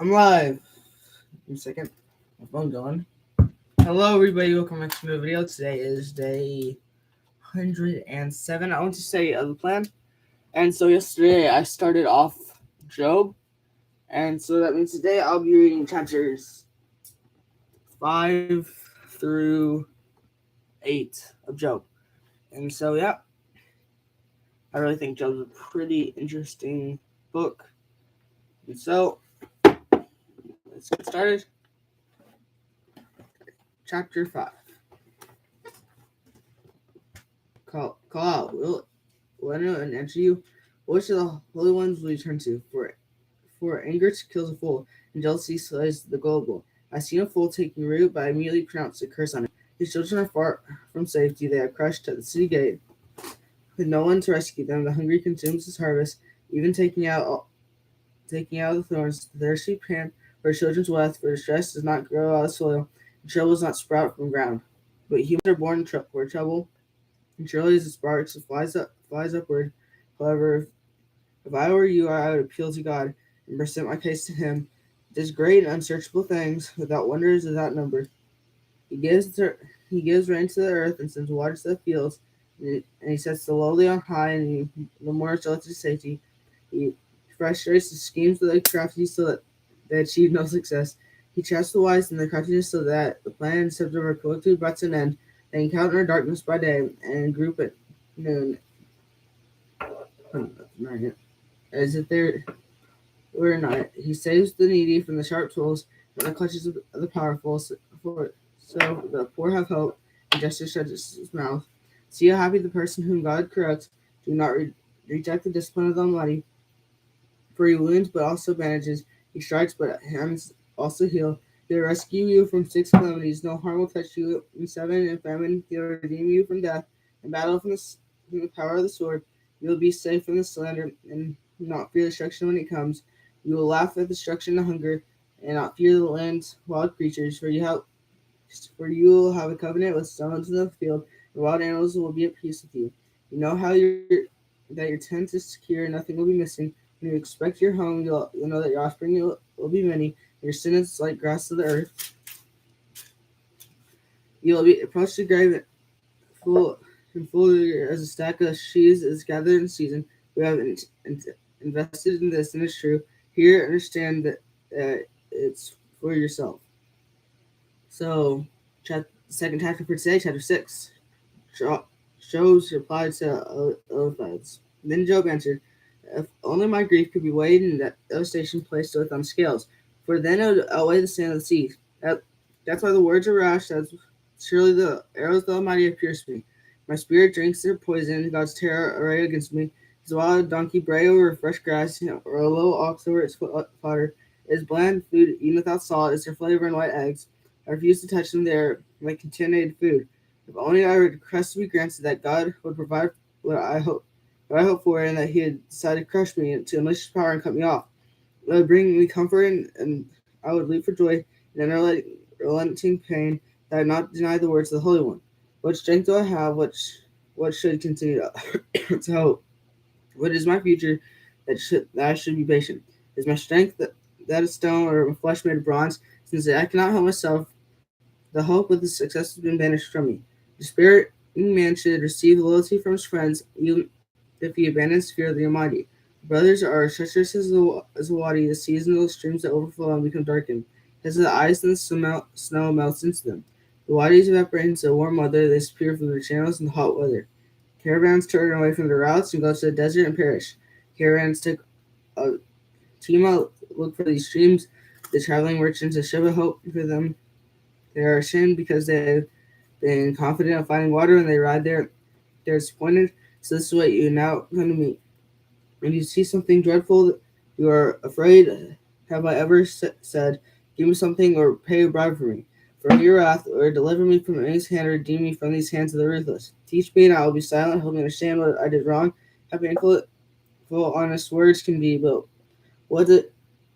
I'm live. Give me a second. My phone going. Hello, everybody. Welcome back to my video. Today is day 107. I want to say of the plan. And so yesterday I started off Job. And so that means today I'll be reading chapters 5 through 8 of Job. And so, yeah, I really think Job's a pretty interesting book. And so, let's get started. Chapter 5. Call out. Will anyone answer you? What shall the holy ones will you turn to? For anger kills a fool, and jealousy slays the gullible. I see a fool taking root, but I immediately pronounce a curse on it. His children are far from safety; they are crushed at the city gate, with no one to rescue them. The hungry consumes his harvest, even taking out the thorns. The thirsty pant for children's wealth, for distress does not grow out of soil, and trouble does not sprout from ground. But humans are born for trouble, and surely as it sparks, it flies upward. However, if I were you, I would appeal to God and present my case to Him. It does great and unsearchable things, without wonders without number. He gives rain to the earth and sends water to the fields, and He sets the lowly on high, and the mourners to safety. He frustrates the schemes of the crafty so that they achieve no success. He traps the wise in their craftiness so that the plan and steps of our quickly brought to an end. They encounter darkness by day and group at noon. As if there were not. He saves the needy from the sharp tools and the clutches of the powerful, so the poor have hope, and justice shuts his mouth. See how happy the person whom God corrects. Do not reject the discipline of the Almighty, for He wounds but also bandages. He strikes but hands also heal. He will rescue you from 6 calamities. No harm will touch you in 7 and famine. He will redeem you from death and battle from the power of the sword. You will be safe from the slander and not fear destruction when it comes. You will laugh at destruction and hunger, and not fear the land's wild creatures. For you will have a covenant with stones in the field, and wild animals will be at peace with you. You know that your tent is secure, nothing will be missing. When you expect your home, you'll know that your offspring will be many. And your descendants like grass of the earth. You will be approached the grave full full as a stack of sheaves is gathered in season. We have invested in this, and it's true. Here, understand that it's for yourself. So, second chapter for today, chapter 6. Job's replied to Eliphaz. Then Job answered, if only my grief could be weighed and that devastation placed with on scales, for then it would outweigh the sand of the seas. That's why the words are rash, that's surely the arrows of the Almighty have pierced me. My spirit drinks their poison, God's terror array against me. As a wild donkey bray over fresh grass, or a little ox over its fodder. It is bland food, eaten without salt, is their flavor and white eggs. I refuse to touch them, they are my contaminated food. If only I would request to be granted that God would provide what I hope for, and that He had decided to crush me to unleash His power and cut me off. It would bring me comfort, and I would leap for joy in unrelenting pain that I had not denied the words of the Holy One. What strength do I have? What should continue to hope? What is my future that I should be patient? Is my strength that of stone, or my flesh made of bronze? Since I cannot help myself, the hope of the success has been banished from me. The spirit man should receive loyalty from his friends, even if he abandons fear of the Almighty. Brothers are treacherous as the wadi, the seasonal streams that overflow and become darkened. As the ice and the snow melts into them. The wadis evaporate into warm weather, they disappear from their channels in the hot weather. Caravans turn away from their routes and go to the desert and perish. Caravans take a team out, look for these streams. The traveling merchants of Sheba hope for them. They are ashamed because they've been confident of finding water, and they ride there. They're disappointed. So this is what you now come to me. When you see something dreadful, you are afraid. Have I ever said, give me something or pay a bribe for me? From your wrath, or deliver me from enemy's hand, or redeem me from these hands of the ruthless. Teach me, and I will be silent. Help me understand what I did wrong. How painful, full, honest words can be, but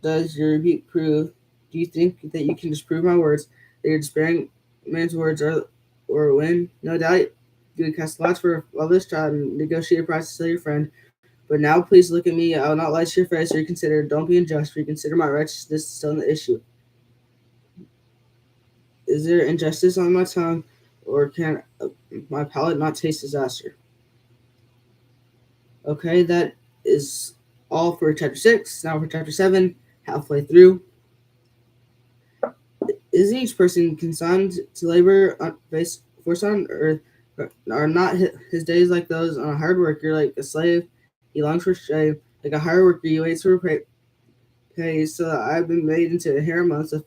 does your rebuke prove? Do you think that you can disprove my words? That your despairing man's words or win? No doubt you would cast lots for a father's child and negotiate a price to sell your friend. But now please look at me. I will not lie to your face. Reconsider. Don't be unjust. Reconsider my righteousness is still the issue. Is there injustice on my tongue, or can my palate not taste disaster? Okay, that is all for chapter 6. Now for chapter 7, halfway through. Is each person consigned to labor on base force on earth? Are not his days like those on a hard worker, like a slave? He longs for shame, like a hard worker. He waits for pay. So that I have been made into a harem months of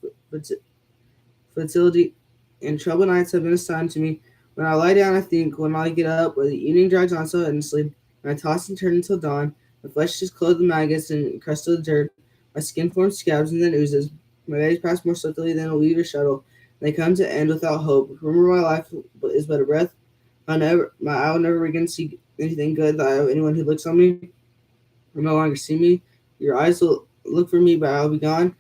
fertility, and troubled nights have been assigned to me. When I lie down, I think. When I get up, when the evening drags on so endlessly, when I toss and turn until dawn, my flesh is clothed with maggots and encrusted with dirt. My skin forms scabs and then oozes. My days pass more swiftly than a weaver's shuttle. They come to end without hope. Remember, my life is but a breath. I will never again see anything good that I owe anyone who looks on me. Will no longer see me. Your eyes will look for me, but I will be gone.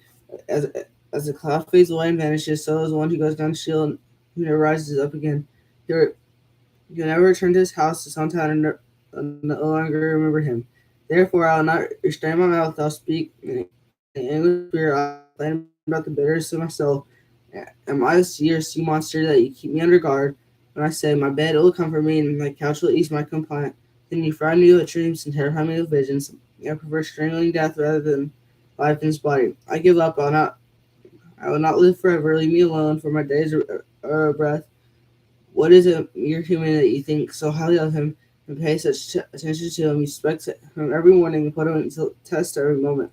As as the cloud fades away and vanishes, so is one who goes down to Sheol and who never rises up again. He'll never return to his house, his hometown, and no longer remember him. Therefore, I will not restrain my mouth. I'll speak in English spirit. I'll complain about the bitterness of my soul. Am I the sea or sea monster that you keep me under guard? When I say, my bed will comfort me, and my couch will ease my complaint. Then you frighten me with dreams and terrify me with visions. I prefer strangling death rather than life in this body. I give up. I will not live forever. Leave me alone, for my days are a breath. What is it, you're human, that you think so highly of him and pay such attention to him? You expect him every morning and put him to test every moment.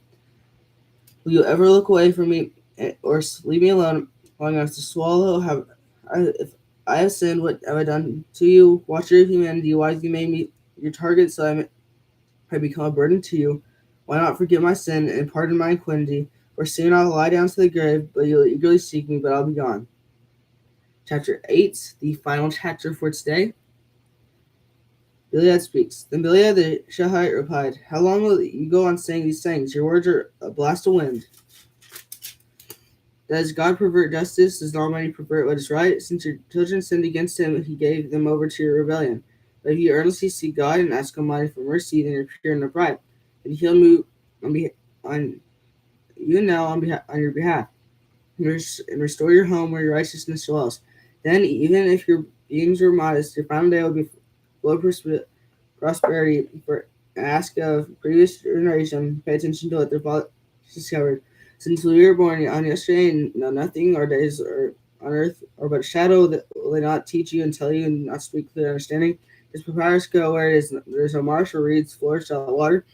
Will you ever look away from me or leave me alone long enough to swallow? If I have sinned, what have I done to you? Watch your humanity. Why have you made me your target so I become a burden to you? Why not forgive my sin and pardon my iniquity? For soon I'll lie down to the grave, but you'll eagerly seek me, but I'll be gone. Chapter 8, the final chapter for today. Gilead speaks. Then Gilead the Shahite replied, how long will you go on saying these things? Your words are a blast of wind. Does God pervert justice? Does the Almighty pervert what is right? Since your children sinned against him, he gave them over to your rebellion. But if you earnestly seek God and ask Almighty for mercy, then you're pure and upright. And he'll move on you now on your behalf, and restore your home where your righteousness dwells. Then, even if your beings were modest, your final day will be full of prosperity. For ask of previous generation, pay attention to what their fathers discovered. Since we were born on yesterday and know nothing, our days are on earth are but a shadow. That will they not teach you and tell you and not speak clear understanding? Does papyrus go where there's no marsh, or reeds flourish out of water?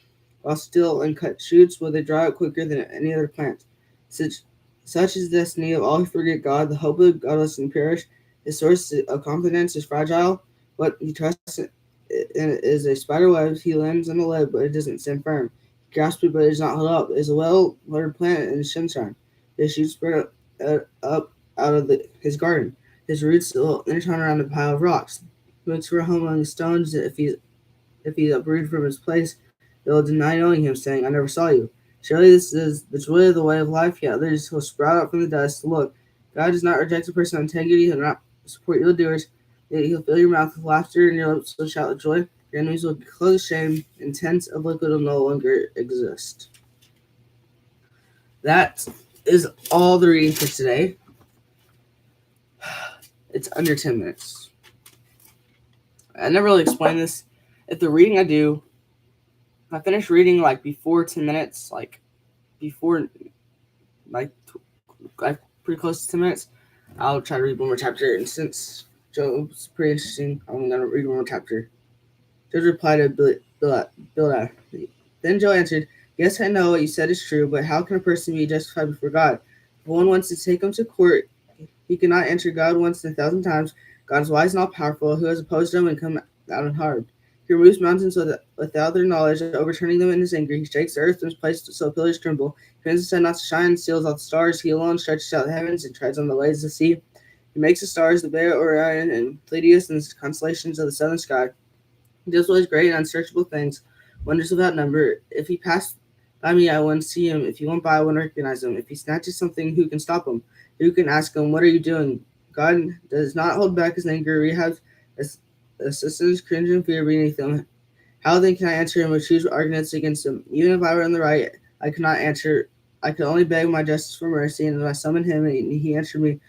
While still uncut shoots, will they dry out quicker than any other plant? Such is the destiny of all who forget God. The hope of the godless and perish. His source of confidence is fragile. What he trusts in is a spider web. He lands on the web, but it doesn't stand firm. He grasps it, but it does not hold up. It is a well-watered plant in the sunshine. His shoots spread up out of his garden. His roots will intertwine around a pile of rocks. He looks for a home among the stones. If he's uprooted from his place, they will deny knowing him, saying, I never saw you. Surely this is the joy of the way of life, yet others will sprout up from the dust. Look, God does not reject a person of integrity. He'll not support evildoers. Yet he'll fill your mouth with laughter, and your lips will shout with joy. Your enemies will be clothed with shame, and tents of liquid will no longer exist. That is all the reading for today. It's under 10 minutes. I never really explained this. If the reading I do, if I finish reading like before 10 minutes, like before like pretty close to 10 minutes, I'll try to read one more chapter. And since Job's pretty interesting, I'm going to read one more chapter. Job replied to Bildad. Then Job answered, yes, I know what you said is true, but how can a person be justified before God? If one wants to take him to court, he cannot answer God once in 1,000 times. God is wise and all-powerful, who has opposed him and come out unharmed. He removes mountains without their knowledge, overturning them in his anger. He shakes the earth in its place so pillars tremble. He commands the sun not to shine, seals out the stars. He alone stretches out the heavens and treads on the waves of the sea. He makes the stars, the Beta Orion and Pleiades, and the constellations of the southern sky. He does what is great and unsearchable things, wonders without number. If he passed by me, I wouldn't see him. If he went by, I wouldn't recognize him. If he snatches something, who can stop him? Who can ask him, what are you doing? God does not hold back his anger. We have assistants cringe in fear beneath him. How then can I answer him or choose arguments against him? Even if I were in the right, I could not answer. I could only beg my justice for mercy, and when I summoned him, and he answered me,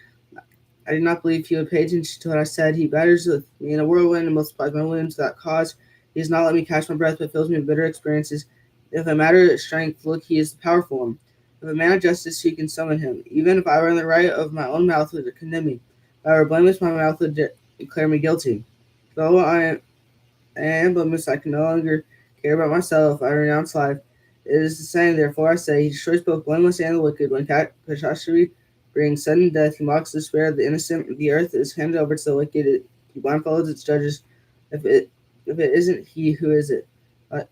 I did not believe he would pay attention to what I said. He batters with me in a whirlwind and multiplies my wounds without cause. He does not let me catch my breath, but fills me with bitter experiences. If a matter of strength, look, he is the powerful one. If a man of justice, who can summon him? Even if I were in the right, of my own mouth would condemn me. If I were blameless, my mouth would declare me guilty. Though I am blameless, I can no longer care about myself. I renounce life. It is the same, therefore I say, he destroys both blameless and the wicked. When catastrophe brings sudden death, he mocks the despair of the innocent. The earth is handed over to the wicked. He blindfolds its judges. If it isn't he, who is it?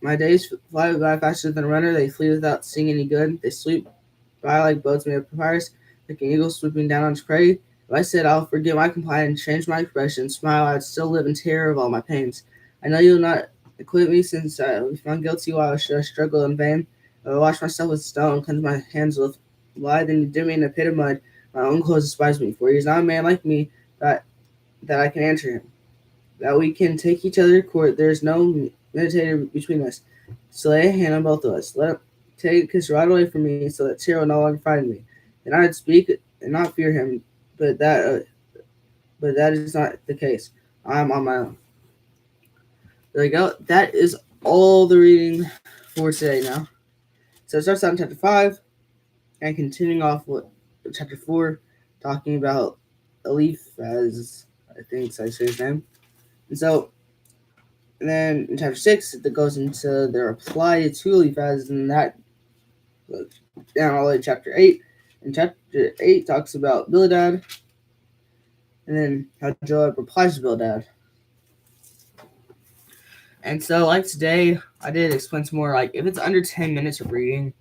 My days fly by faster than a runner. They flee without seeing any good. They sweep by like boats made of papyrus, like an eagle swooping down on its prey. If I said I'll forget my complaint and change my expression, smile, I'd still live in terror of all my pains. I know you'll not acquit me, since I was found guilty. While I should struggle in vain? I will wash myself with stone, cleanse my hands with blood, then you dip me in a pit of mud. My own clothes despise me, for he is not a man like me that I can answer him, that we can take each other to court. There is no mediator between us. So lay a hand on both of us. Let him take his right away from me, so that terror will no longer frighten me. Then I would speak and not fear him, but that is not the case. I am on my own. There we go. That is all the reading for today now. So it starts out in chapter 5 and continuing off with chapter 4, talking about Eliphaz, I think I say his name. And then in chapter 6, it goes into the reply to Eliphaz, and that goes down all the way to chapter 8. And chapter 8 talks about Bildad, and then how Joab replies to Bildad. And so, like today, I did explain some more. Like, if it's under 10 minutes of reading,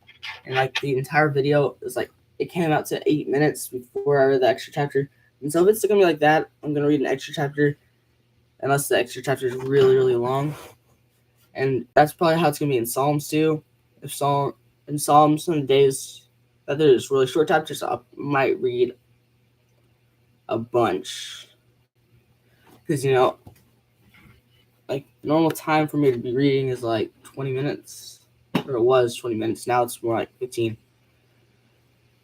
and like the entire video is like, it came out to 8 minutes before I read the extra chapter. And so, if it's gonna be like that, I'm gonna read an extra chapter, unless the extra chapter is really, really long. And that's probably how it's gonna be in Psalms too. In Psalms, some days that there's really short chapters, I might read a bunch, because like the normal time for me to be reading is like 20 minutes, or it was 20 minutes. Now it's more like 15.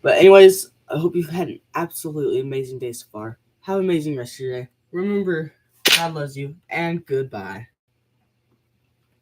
But anyways, I hope you've had an absolutely amazing day so far. Have an amazing rest of your day. Remember, God loves you, and goodbye.